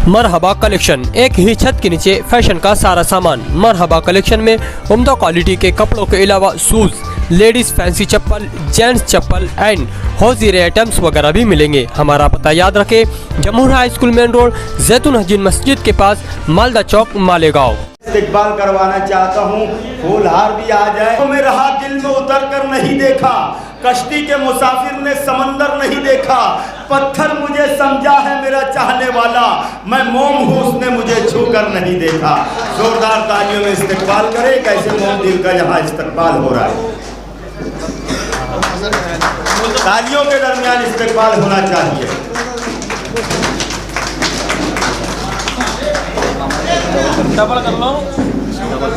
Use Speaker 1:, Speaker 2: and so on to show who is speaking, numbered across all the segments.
Speaker 1: मरहबा collection, एक ही छत के नीचे फैशन का सारा सामान। मरहबा कलेक्शन में उम्दा क्वालिटी के कपड़ों के अलावा शूज, लेडीज फैंसी चप्पल, जेंट्स चप्पल एंड हौजीरे आइटम्स वगैरह भी मिलेंगे। हमारा पता याद रखें, Jamhoor high school main road, जैतून हजीन मस्जिद के पास, मालदा चौक, मालेगांव।
Speaker 2: इस्तेकबाल करवाना चाहता हूँ, फूलहार भी आ जाए। तो मेरा हाथ दिल में उतर कर नहीं देखा, कश्ती के मुसाफिर ने समंदर नहीं देखा, पत्थर मुझे समझा है मेरा चाहने वाला, मैं मोम हूँ उसने मुझे छू कर नहीं देखा। जोरदार तालियों में इस्तेकबाल करें, कैसे मोम दिल का यहाँ इस्तेकबाल हो रहा है। तालियों के दरमियान इस्तेकबाल होना चाहिए।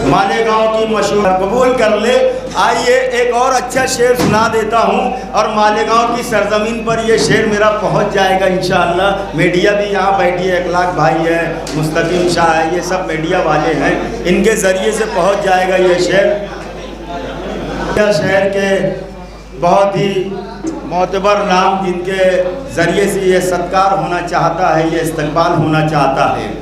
Speaker 2: मालेगांव की मशहूर कबूल कर ले। आइए एक और अच्छा शेर सुना देता हूँ और मालेगांव की सरजमीन पर ये शेर मेरा पहुँच जाएगा इंशाअल्लाह। मीडिया भी यहाँ बैठी है, 1 लाख भाई है, मुस्तकीम शाह है, ये सब मीडिया वाले हैं, इनके ज़रिए से पहुँच जाएगा ये शेर। शहर के बहुत ही मोतबर नाम जिनके ज़रिए से ये सत्कार होना चाहता है, ये इस्तकबाल होना चाहता है।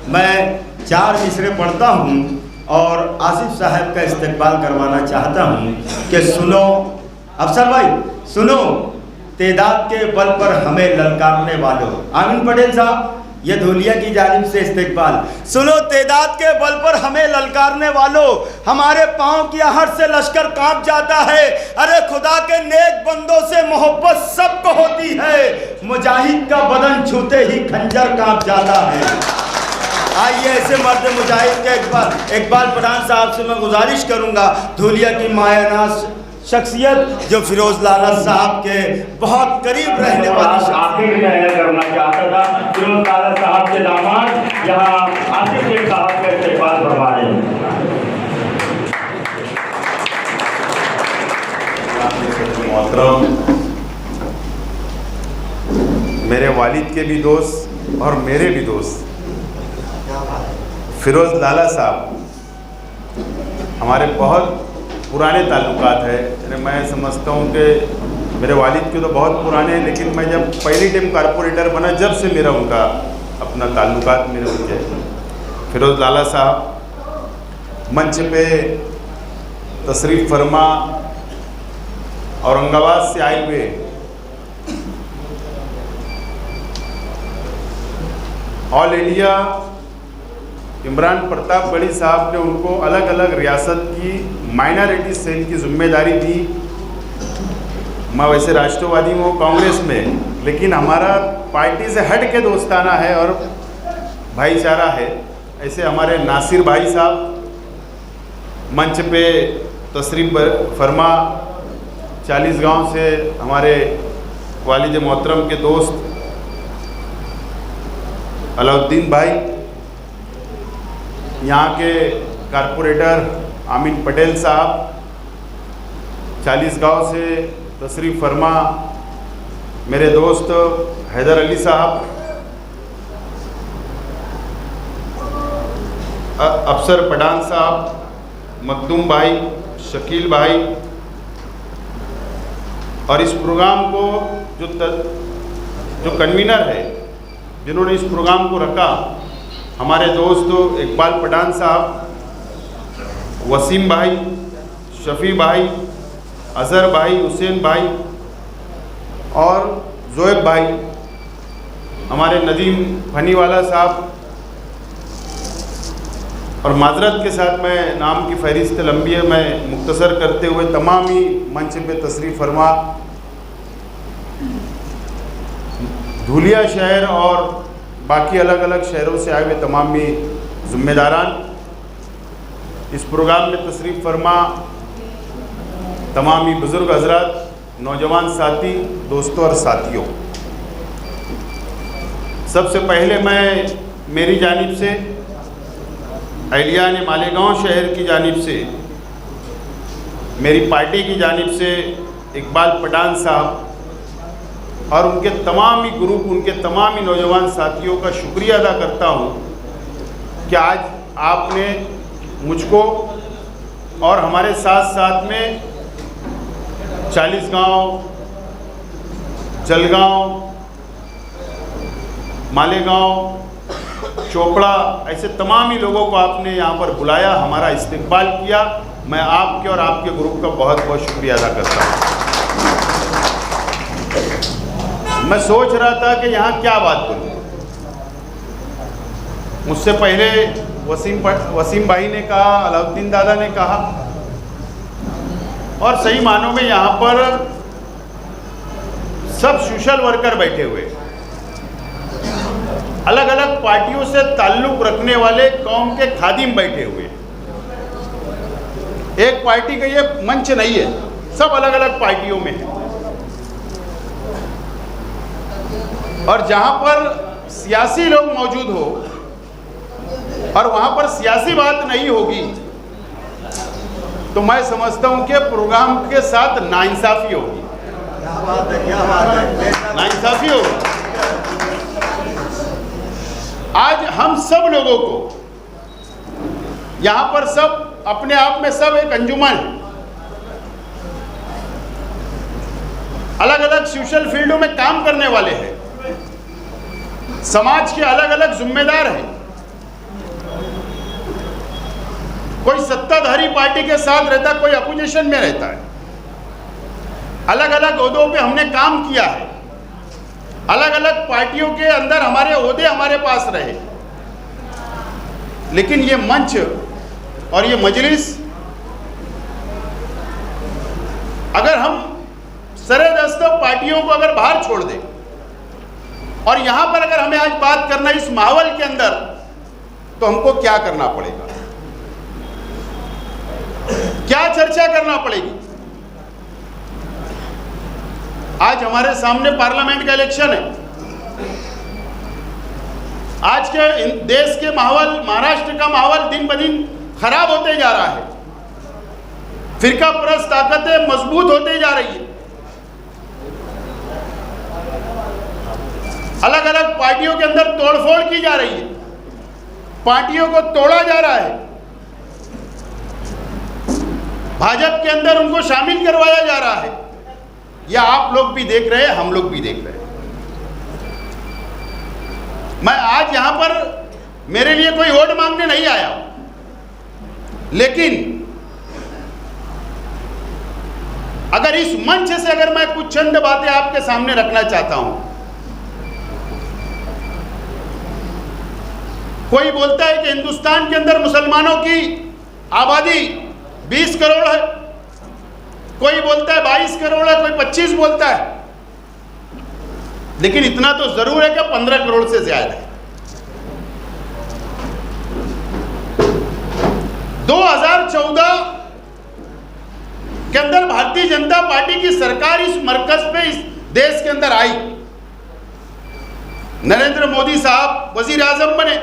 Speaker 2: मैं 4 मिसरे पढ़ता हूँ और आसिफ साहब का इस्तकबाल करवाना चाहता हूँ कि सुनो अफसर भाई, सुनो तेदाद के बल पर हमें ललकारने वालों। आमिन पटेल साहब, ये धूलिया की जानिब से इस्तकबाल। सुनो तेदाद के बल पर हमें ललकारने वालों, हमारे पाँव की आहट से लश्कर कांप जाता है। अरे खुदा के नेक बंदों से मोहब्बत सबको होती है, मुजाहिद का बदन छूते ही खंजर कांप जाता है। आइए ऐसे मर्द मुजाहिद के इकबाल पठान साहब से मैं गुजारिश करूंगा, धूलिया की मायानाज शख्सियत जो फिरोज लाला साहब के बहुत करीब रहने वाली करना चाहता था। फिरोज लाला साहब के दामाद यहाँ आसिफ शेख साहब का इस्तेकबाल करवा रहे हैं।
Speaker 3: मोहतरम, मेरे वालिद के भी दोस्त और मेरे भी दोस्त फिरोज लाला साहब हमारे बहुत पुराने ताल्लुकात है। यानी मैं समझता हूँ कि मेरे वालिद के तो बहुत पुराने हैं, लेकिन मैं जब पहली टाइम कारपोरेटर बना जब से मेरा उनका अपना ताल्लुकात मेरे उनके। फिरोज लाला साहब मंच पे तशरीफ़ फरमा, औरंगाबाद से आए हुए ऑल इंडिया इमरान प्रताप गढ़ी साहब ने उनको अलग अलग रियासत की माइनॉरिटी सेल की जिम्मेदारी दी। मैं वैसे राष्ट्रवादी हूँ, कांग्रेस में, लेकिन हमारा पार्टी से हट के दोस्ताना है और भाईचारा है। ऐसे हमारे नासिर भाई साहब मंच पे तशरीफ़ फरमा, 40 गांव से हमारे वालिद मोहतरम के दोस्त अलाउद्दीन भाई, यहाँ के कारपोरेटर आमिन पटेल साहब, 40 गांव से तशरीफ़ फरमा मेरे दोस्त हैदर अली साहब, अफसर पठान साहब, मखदूम भाई, शकील भाई, और इस प्रोग्राम को जो कन्वीनर है, जिन्होंने इस प्रोग्राम को रखा, हमारे दोस्त इकबाल पठान साहब, वसीम भाई, शफ़ी भाई, अज़हर भाई, हुसैन भाई और ज़ोएब भाई, हमारे नदीम फनीवाला साहब। और माजरत के साथ मैं नाम की फहरिस्त लंबी है, मैं मुख्तसर करते हुए तमाम ही मंच पे तशरीफ़ फरमा धूलिया शहर और बाकी अलग अलग शहरों से आए हुए तमाम ही ज़िम्मेदारान, इस प्रोग्राम में तशरीफ़ फरमा तमाम ही बुज़ुर्ग हज़रात, नौजवान साथी, दोस्तों और साथियों, सबसे पहले मैं मेरी जानिब से, अहलियान मालेगांव शहर की जानिब से, मेरी पार्टी की जानिब से इकबाल पठान साहब और उनके तमाम ही ग्रुप, उनके तमाम ही नौजवान साथियों का शुक्रिया अदा करता हूँ कि आज आपने मुझको और हमारे साथ साथ में 40 गांव, जलगांव, मालेगांव चोपड़ा, ऐसे तमाम ही लोगों को आपने यहाँ पर बुलाया, हमारा इस्तेकबाल किया। मैं आपके और आपके ग्रुप का बहुत बहुत शुक्रिया अदा करता हूँ। मैं सोच रहा था कि यहाँ क्या बात बोलूँ। मुझसे पहले वसीम भाई ने कहा, अलाउद्दीन दादा ने कहा, और सही मानों में यहाँ पर सब सोशल वर्कर बैठे हुए, अलग अलग पार्टियों से ताल्लुक रखने वाले कौम के खादिम बैठे हुए। एक पार्टी का ये मंच नहीं है, सब अलग अलग पार्टियों में है। और जहां पर सियासी लोग मौजूद हो और वहां पर सियासी बात नहीं होगी तो मैं समझता हूं कि प्रोग्राम के साथ नाइंसाफी होगी।
Speaker 2: क्या बात है, क्या बात है,
Speaker 3: नाइंसाफी होगी। आज हम सब लोगों को यहां पर सब अपने आप में सब एक अंजुमन है, अलग अलग सोशल फील्डों में काम करने वाले हैं, समाज के अलग अलग जिम्मेदार हैं। कोई सत्ताधारी पार्टी के साथ रहता है, कोई अपोजिशन में रहता है। अलग अलग ओहदों पे हमने काम किया है, अलग अलग पार्टियों के अंदर हमारे ओहदे हमारे पास रहे। लेकिन ये मंच और ये मजलिस, अगर हम सरेदस्त पार्टियों को अगर बाहर छोड़ दें और यहां पर अगर हमें आज बात करना इस माहौल के अंदर, तो हमको क्या करना पड़ेगा, क्या चर्चा करना पड़ेगी। आज हमारे सामने पार्लियामेंट का इलेक्शन है। आज के देश के माहौल, महाराष्ट्र का माहौल दिन ब दिन खराब होते जा रहा है। फिरका परस्त ताकतें मजबूत होते जा रही है। अलग अलग पार्टियों के अंदर तोड़फोड़ की जा रही है, पार्टियों को तोड़ा जा रहा है, भाजपा के अंदर उनको शामिल करवाया जा रहा है। यह आप लोग भी देख रहे हैं, हम लोग भी देख रहे हैं। मैं आज यहां पर मेरे लिए कोई वोट मांगने नहीं आया, लेकिन अगर इस मंच से अगर मैं कुछ चंद बातें आपके सामने रखना चाहता हूं। कोई बोलता है कि हिंदुस्तान के अंदर मुसलमानों की आबादी 20 करोड़ है, कोई बोलता है 22 करोड़ है, कोई 25 बोलता है, लेकिन इतना तो जरूर है कि 15 करोड़ से ज्यादा है। 2014 के अंदर भारतीय जनता पार्टी की सरकार इस मरकज पे इस देश के अंदर आई। नरेंद्र मोदी साहब वजीर आजम बने,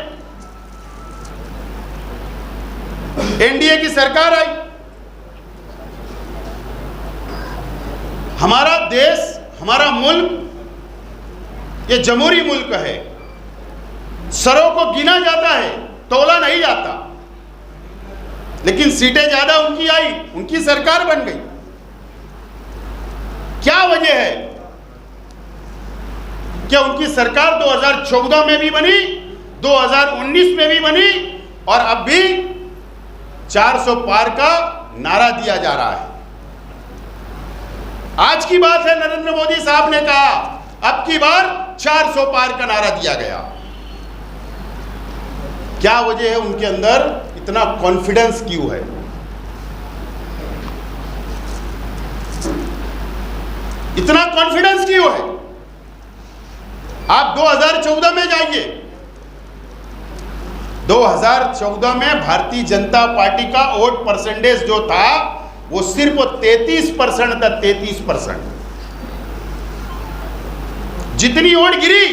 Speaker 3: एनडीए की सरकार आई। हमारा देश, हमारा मुल्क ये जमहूरी मुल्क है। सरों को गिना जाता है, तोला नहीं जाता। लेकिन सीटें ज्यादा उनकी आई, उनकी सरकार बन गई। क्या वजह है कि उनकी सरकार 2014 में भी बनी, 2019 में भी बनी और अब भी 400 पार का नारा दिया जा रहा है। आज की बात है, नरेंद्र मोदी साहब ने कहा अब की बार 400 पार का नारा दिया गया। क्या वजह है उनके अंदर इतना कॉन्फिडेंस क्यों है? इतना कॉन्फिडेंस क्यों है? आप 2014 में जाइए। 2014 में भारतीय जनता पार्टी का वोट परसेंटेज जो था वो सिर्फ 33% था। 33%। जितनी वोट गिरी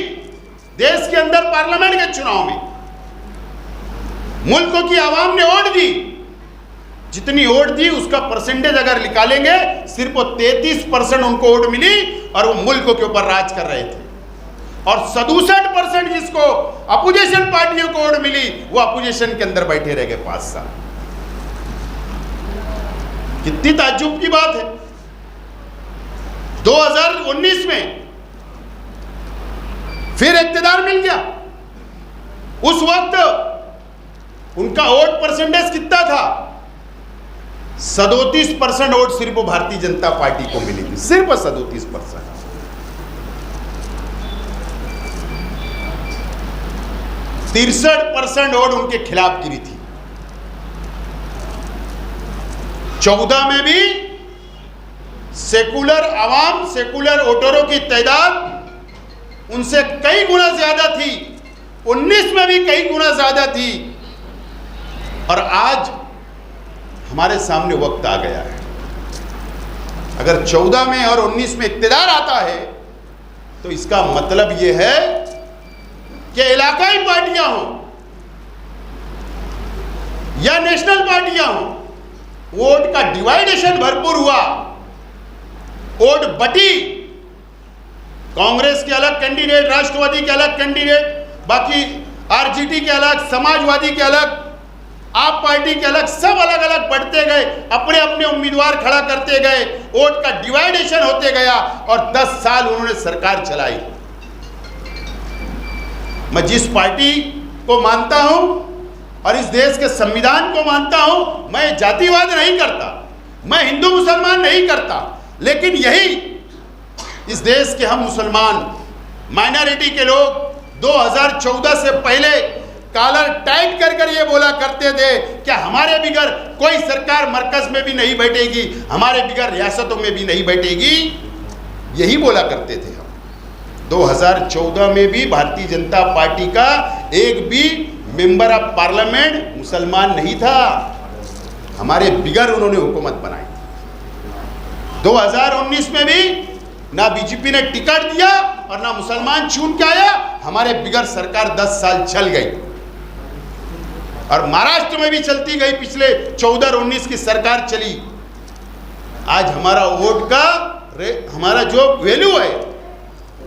Speaker 3: देश के अंदर पार्लियामेंट के चुनाव में, मुल्क की आवाम ने वोट दी, जितनी वोट दी उसका परसेंटेज अगर निकालेंगे सिर्फ 33% उनको वोट मिली और वो मुल्क के ऊपर राज कर रहे थे। और 67% जिसको अपोजिशन पार्टियों को वोट मिली वो अपोजिशन के अंदर बैठे रह गए 5 साल। कितनी ताज्जुब की बात है। 2019 में फिर इख्तियार मिल गया। उस वक्त उनका वोट परसेंटेज कितना था? 37% वोट सिर्फ भारतीय जनता पार्टी को मिली थी, सिर्फ 37%। 63% वोट उनके खिलाफ गिरी थी। 14 में भी सेकुलर आवाम, सेकुलर वोटरों की तादाद उनसे कई गुना ज्यादा थी। 19 में भी कई गुना ज्यादा थी। और आज हमारे सामने वक्त आ गया है, अगर 14 में और 19 में इक्तिदार आता है तो इसका मतलब यह है कि इलाकाई पार्टियां हों या नेशनल पार्टियां हों, वोट का डिवाइडेशन भरपूर हुआ, वोट बटी। कांग्रेस के अलग कैंडिडेट, राष्ट्रवादी के अलग कैंडिडेट, बाकी आरजेडी के अलग, समाजवादी के अलग, आप पार्टी के अलग, सब अलग अलग बढ़ते गए, अपने अपने उम्मीदवार खड़ा करते गए, वोट का डिवाइडेशन होते गया और 10 साल उन्होंने सरकार चलाई। मैं जिस पार्टी को मानता हूं और इस देश के संविधान को मानता हूं, मैं जातिवाद नहीं करता, मैं हिंदू मुसलमान नहीं करता, लेकिन यही इस देश के हम मुसलमान माइनॉरिटी के लोग 2014 से पहले कॉलर टाइट कर कर ये बोला करते थे कि हमारे बिगर कोई सरकार मरकज में भी नहीं बैठेगी, हमारे बिगर रियासतों में भी नहीं बैठेगी, यही बोला करते थे हम। 2014 में भी भारतीय जनता पार्टी का एक भी मेंबर ऑफ पार्लियामेंट मुसलमान नहीं था, हमारे बिगर उन्होंने हुकूमत बनाई। 2019 में भी ना बीजेपी ने टिकट दिया और ना मुसलमान चुन के आया, हमारे बिगर सरकार 10 साल चल गई और महाराष्ट्र में भी चलती गई। पिछले 14 और 19 की सरकार चली। आज हमारा वोट का हमारा जो वैल्यू है,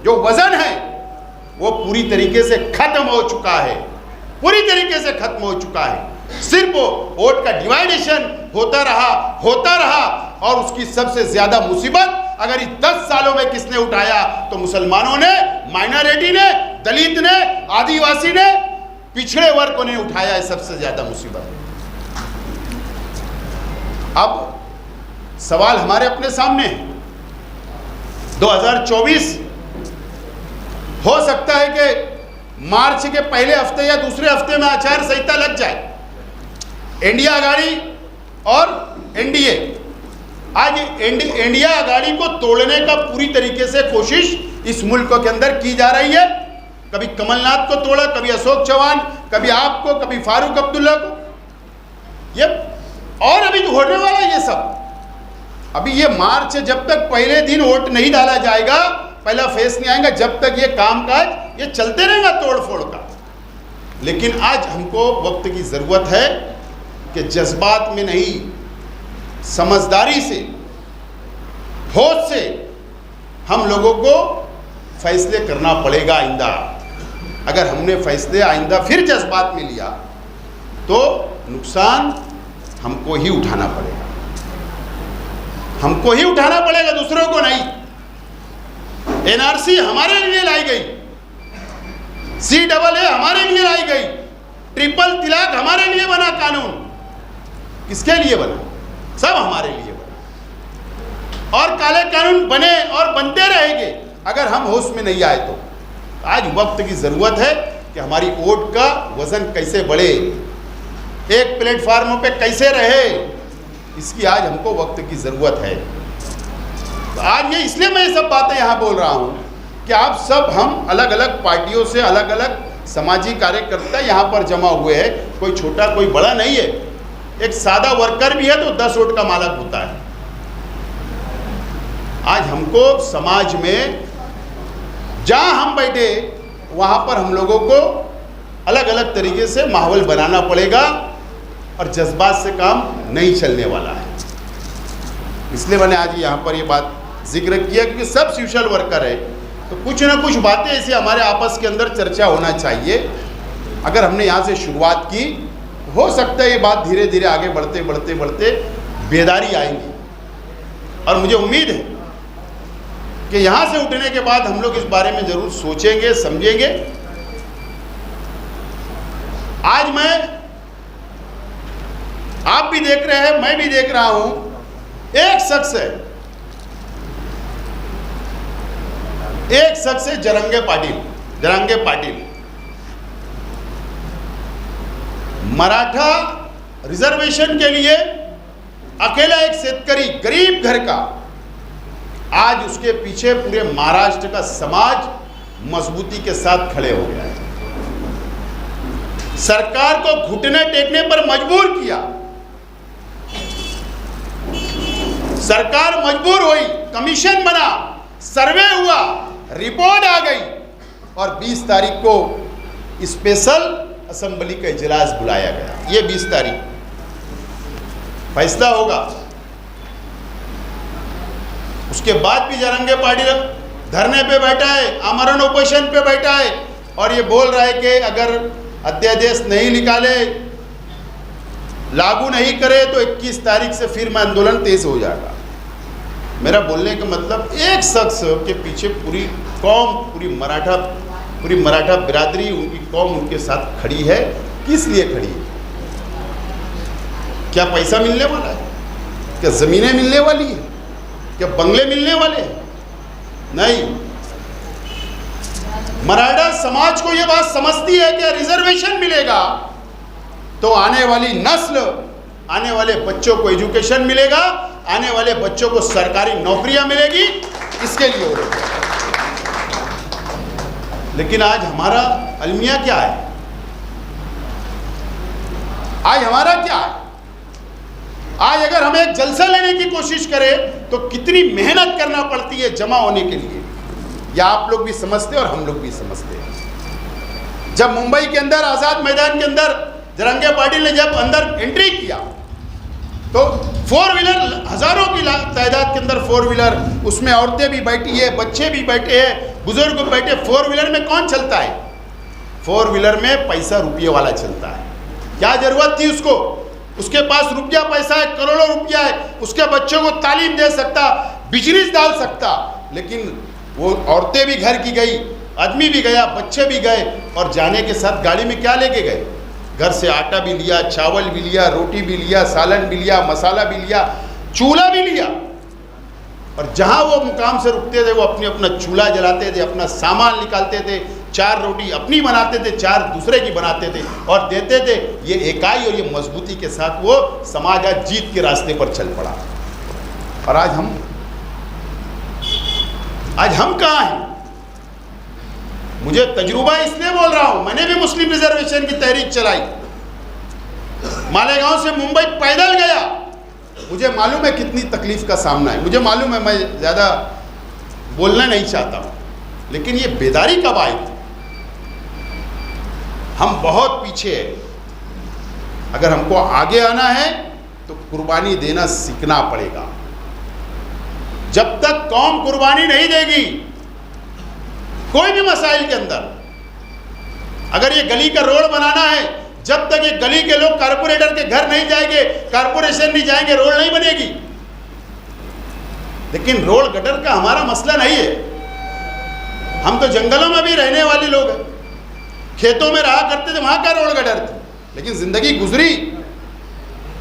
Speaker 3: जो वजन है, वो पूरी तरीके से खत्म हो चुका है, पूरी तरीके से खत्म हो चुका है। सिर्फ वोट का डिवाइडेशन होता रहा और उसकी सबसे ज्यादा मुसीबत अगर इस 10 सालों में किसने उठाया तो मुसलमानों ने, माइनॉरिटी ने, दलित ने, आदिवासी ने, पिछड़े वर्ग को ने उठाया है सबसे ज्यादा मुसीबत। अब सवाल हमारे अपने सामने है। 2024 हो सकता है कि मार्च के पहले हफ्ते या दूसरे हफ्ते में आचार संहिता लग जाए। इंडिया आघाड़ी और एनडीए, आज इंडिया आघाड़ी को तोड़ने का पूरी तरीके से कोशिश इस मुल्क के अंदर की जा रही है। कभी कमलनाथ को तोड़ा, कभी अशोक चौहान, कभी आपको, कभी फारूक अब्दुल्ला को, ये और अभी तो होने वाला ये सब। अभी ये मार्च, जब तक पहले दिन वोट नहीं डाला जाएगा, पहला फेस नहीं आएगा, जब तक ये कामकाज ये चलते रहेगा तोड़ फोड़ का। लेकिन आज हमको वक्त की जरूरत है कि जज्बात में नहीं, समझदारी से, होश से हम लोगों को फैसले करना पड़ेगा आइंदा। अगर हमने फैसले आइंदा फिर जज्बात में लिया तो नुकसान हमको ही उठाना पड़ेगा, हमको ही उठाना पड़ेगा, दूसरों को नहीं। एनआरसी हमारे लिए लाई गई, CAA हमारे लिए लाई गई, ट्रिपल तलाक हमारे लिए बना कानून। किसके लिए बना? सब हमारे लिए बना। और काले कानून बने और बनते रहेंगे अगर हम होश में नहीं आए तो। आज वक्त की जरूरत है कि हमारी वोट का वजन कैसे बढ़े, एक प्लेटफार्मों पे कैसे रहे, इसकी आज हमको वक्त की जरूरत है। तो आज ये इसलिए मैं ये सब बातें यहाँ बोल रहा हूँ कि आप सब, हम अलग अलग पार्टियों से, अलग अलग सामाजिक कार्यकर्ता यहाँ पर जमा हुए हैं। कोई छोटा कोई बड़ा नहीं है, एक सादा वर्कर भी है तो 10 वोट का मालक होता है। आज हमको समाज में जहाँ हम बैठे वहाँ पर हम लोगों को अलग अलग तरीके से माहौल बनाना पड़ेगा और जज्बात से काम नहीं चलने वाला है। इसलिए मैंने आज यहाँ पर ये बात जिक्र किया क्योंकि सब सोशल वर्कर है, तो कुछ ना कुछ बातें ऐसे हमारे आपस के अंदर चर्चा होना चाहिए। अगर हमने यहाँ से शुरुआत की, हो सकता है ये बात धीरे धीरे आगे बढ़ते बढ़ते बढ़ते बेदारी आएंगी। और मुझे उम्मीद है कि यहाँ से उठने के बाद हम लोग इस बारे में ज़रूर सोचेंगे, समझेंगे आज आप भी देख रहे हैं, मैं भी देख रहा हूं, एक शख्स है जरंगे पाटिल मराठा रिजर्वेशन के लिए अकेला एक शेतकरी गरीब घर का, आज उसके पीछे पूरे महाराष्ट्र का समाज मजबूती के साथ खड़े हो गया है। सरकार को घुटने टेकने पर मजबूर किया, सरकार मजबूर हुई, कमीशन बना, सर्वे हुआ, रिपोर्ट आ गई और 20 तारीख को स्पेशल असेंबली का इजलास बुलाया गया। ये 20 तारीख फैसला होगा। उसके बाद भी जरंगे पाटिल धरने पे बैठा है, आमरण उपोषण पे बैठा है और ये बोल रहा है कि अगर अध्यादेश नहीं निकाले, लागू नहीं करे तो 21 तारीख से फिर मैं आंदोलन तेज हो जाएगा। मेरा बोलने का मतलब, एक शख्स के पीछे पूरी कौम, पूरी मराठा बिरादरी, उनकी कौम उनके साथ खड़ी है। किस लिए खड़ी है? क्या पैसा मिलने वाला है? क्या जमीनें मिलने वाली है? क्या बंगले मिलने वाले हैं? नहीं। मराठा समाज को यह बात समझती है कि रिजर्वेशन मिलेगा तो आने वाली नस्ल, आने वाले बच्चों को एजुकेशन मिलेगा, आने वाले बच्चों को सरकारी नौकरियां मिलेगी, इसके लिए हो रहा है। लेकिन आज हमारा अलमिया क्या है? आज हमारा क्या है? आज अगर हम एक जलसा लेने की कोशिश करें तो कितनी मेहनत करना पड़ती है जमा होने के लिए, या आप लोग भी समझते और हम लोग भी समझते हैं। जब मुंबई के अंदर आजाद मैदान के अंदर जरंगे पाटिल ने जब अंदर एंट्री किया तो 4 व्हीलर, हजारों की तादाद के अंदर 4 व्हीलर, उसमें औरतें भी बैठी है, बच्चे भी बैठे हैं, बुजुर्ग भी बैठे। 4 व्हीलर में कौन चलता है? 4 व्हीलर में पैसा रुपये वाला चलता है। क्या जरूरत थी उसको? उसके पास रुपया पैसा है, करोड़ों रुपया है, उसके बच्चों को तालीम दे सकता, बिजनेस डाल सकता, लेकिन वो औरतें भी घर की गई, आदमी भी गया, बच्चे भी गए और जाने के साथ गाड़ी में क्या लेके गए? घर से आटा भी लिया, चावल भी लिया, रोटी भी लिया, सालन भी लिया, मसाला भी लिया, चूल्हा भी लिया। और जहां वो मुकाम से रुकते थे वो अपना चूल्हा जलाते थे, अपना सामान निकालते थे, 4 रोटी अपनी बनाते थे, 4 दूसरे की बनाते थे और देते थे। ये इकाई और ये मजबूती के साथ वो समाज आज जीत के रास्ते पर चल पड़ा। और आज हम कहाँ हैं? मुझे तजुर्बा इसलिए बोल रहा हूं, मैंने भी मुस्लिम रिजर्वेशन की तहरीक चलाई, मालेगांव से मुंबई पैदल गया, मुझे मालूम है कितनी तकलीफ का सामना है, मुझे मालूम है, मैं ज़्यादा बोलना नहीं चाहता हूं, लेकिन ये बेदारी कब आई थी? हम बहुत पीछे हैं। अगर हमको आगे आना है तो कुर्बानी देना सीखना पड़ेगा। जब तक कौम कुर्बानी नहीं देगी कोई भी मसाइल के अंदर, अगर ये गली का रोड बनाना है, जब तक ये गली के लोग कारपोरेटर के घर नहीं जाएंगे, कारपोरेशन नहीं जाएंगे, रोड नहीं बनेगी। लेकिन रोड गटर का हमारा मसला नहीं है। हम तो जंगलों में भी रहने वाले लोग हैं, खेतों में रहा करते थे, वहां का रोड गटर थी, लेकिन जिंदगी गुजरी।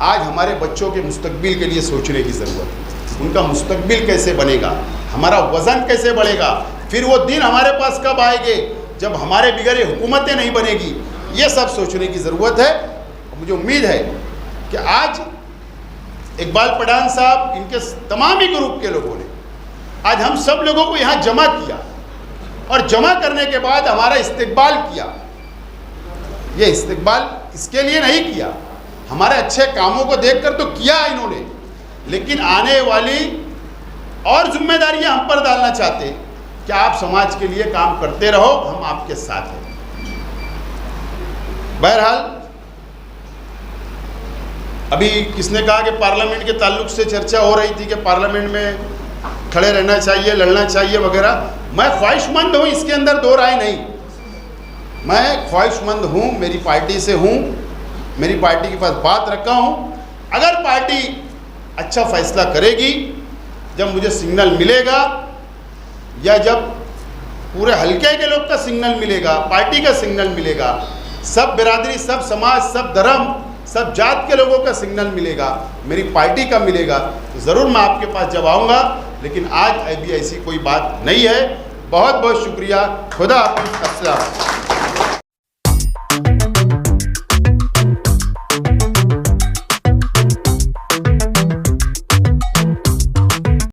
Speaker 3: आज हमारे बच्चों के मुस्तकबिल के लिए सोचने की जरूरत है। उनका मुस्तकबिल कैसे बनेगा, हमारा वजन कैसे बढ़ेगा, फिर वो दिन हमारे पास कब आएंगे जब हमारे बिगड़े हुकूमतें नहीं बनेगी, ये सब सोचने की ज़रूरत है। मुझे उम्मीद है कि आज इकबाल पठान साहब, इनके तमाम ही ग्रुप के लोगों ने आज हम सब लोगों को यहाँ जमा किया और जमा करने के बाद हमारा इस्तकबाल किया। ये इस्तकबाल इसके लिए नहीं किया, हमारे अच्छे कामों को देखकर तो किया इन्होंने, लेकिन आने वाली और जिम्मेदारियां हम पर डालना चाहते हैं कि आप समाज के लिए काम करते रहो, हम आपके साथ हैं। बहरहाल, अभी किसने कहा कि पार्लियामेंट के ताल्लुक से चर्चा हो रही थी कि पार्लियामेंट में खड़े रहना चाहिए, लड़ना चाहिए वगैरह। मैं ख्वाहिशमंद हूँ, इसके अंदर दो राय नहीं। मैं ख्वाहिशमंद हूँ, मेरी पार्टी से हूँ, मेरी पार्टी के पास बात रखा हूँ। अगर पार्टी अच्छा फैसला करेगी, जब मुझे सिग्नल मिलेगा या जब पूरे हल्के के लोग का सिग्नल मिलेगा, पार्टी का सिग्नल मिलेगा, सब बिरादरी, सब समाज, सब धर्म, सब जात के लोगों का सिग्नल मिलेगा, मेरी पार्टी का मिलेगा, तो ज़रूर मैं आपके पास जब आऊँगा। लेकिन आज अभी ऐसी कोई बात नहीं है। बहुत बहुत शुक्रिया। खुदा हाफिज़। अस्सलाम।